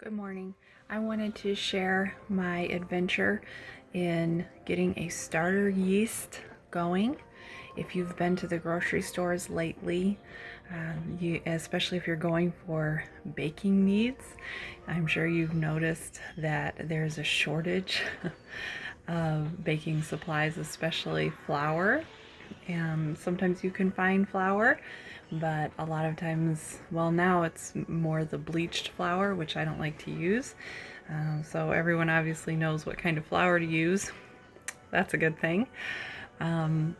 Good morning. I wanted to share my adventure in getting a starter yeast going. If you've been to the grocery stores lately, especially if you're going for baking needs, I'm sure you've noticed that there's a shortage of baking supplies, especially flour. Sometimes you can find flour, but a lot of times, well, now it's more the bleached flour, which I don't like to use. So everyone obviously knows what kind of flour to use. That's a good thing. And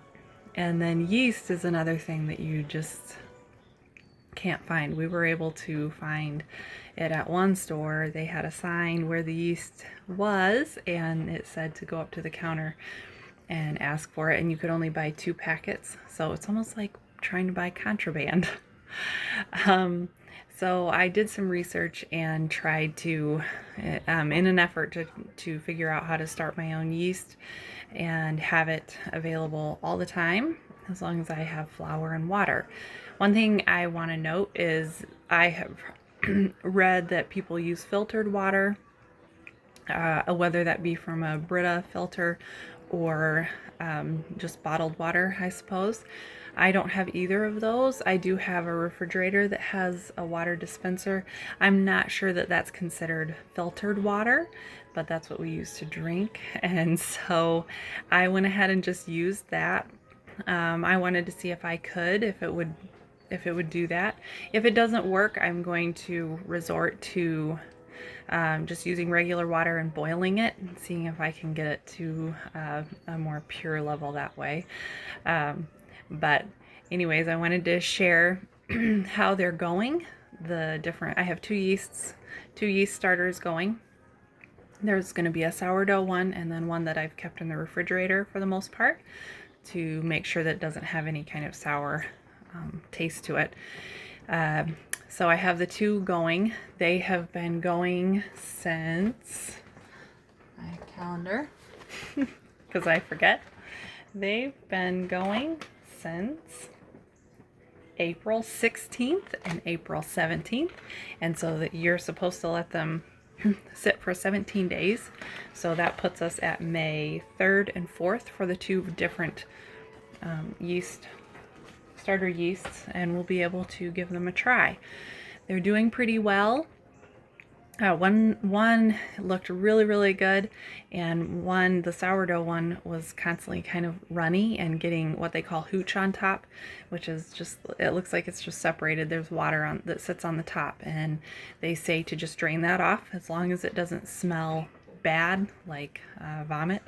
then yeast is another thing that you just can't find. We were able to find it at one store. They had a sign where the yeast was, and it said to go up to the counter and ask for it, and you could only buy 2 packets. So it's almost like trying to buy contraband. So I did some research and tried to, in an effort to figure out how to start my own yeast and have it available all the time as long as I have flour and water. One thing I want to note is I have read that people use filtered water, whether that be from a Brita filter or just bottled water, I suppose. I don't have either of those. I do have a refrigerator that has a water dispenser. I'm not sure that that's considered filtered water, but that's what we use to drink. And so I went ahead and just used that. I wanted to see if I could, if it would do that. If it doesn't work, I'm going to resort to just using regular water and boiling it and seeing if I can get it to a more pure level that way. But anyways, I wanted to share how they're going. I have two yeast starters going. There's going to be a sourdough one and then one that I've kept in the refrigerator for the most part to make sure that it doesn't have any kind of sour taste to it. So I have the 2 going. They have been going since my calendar, because I forget. They've been going since April 16th and April 17th. And so that you're supposed to let them sit for 17 days. So that puts us at May 3rd and 4th for the 2 different starter yeasts, and we'll be able to give them a try. They're doing pretty well. One looked really good, and the sourdough one was constantly kind of runny and getting what they call hooch on top, which is just, it looks like it's just separated. There's water that sits on the top, and they say to just drain that off as long as it doesn't smell bad like vomit.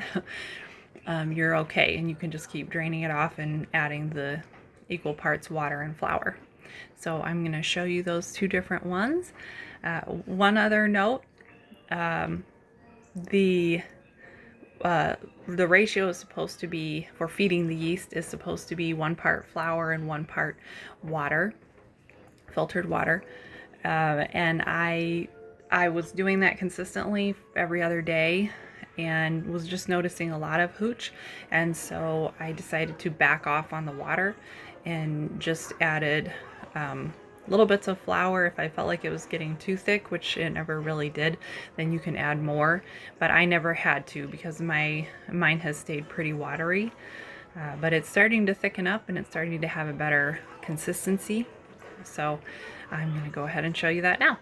You're okay, and you can just keep draining it off and adding the equal parts water and flour. So I'm going to show you those 2 different ones. One other note, the ratio is supposed to be, for feeding the yeast, is supposed to be 1 part flour and 1 part water, filtered water. And I was doing that consistently every other day and was just noticing a lot of hooch, and so I decided to back off on the water and just added little bits of flour. If I felt like it was getting too thick, which it never really did, then you can add more, but I never had to because mine has stayed pretty watery. But it's starting to thicken up and it's starting to have a better consistency. So I'm going to go ahead and show you that now.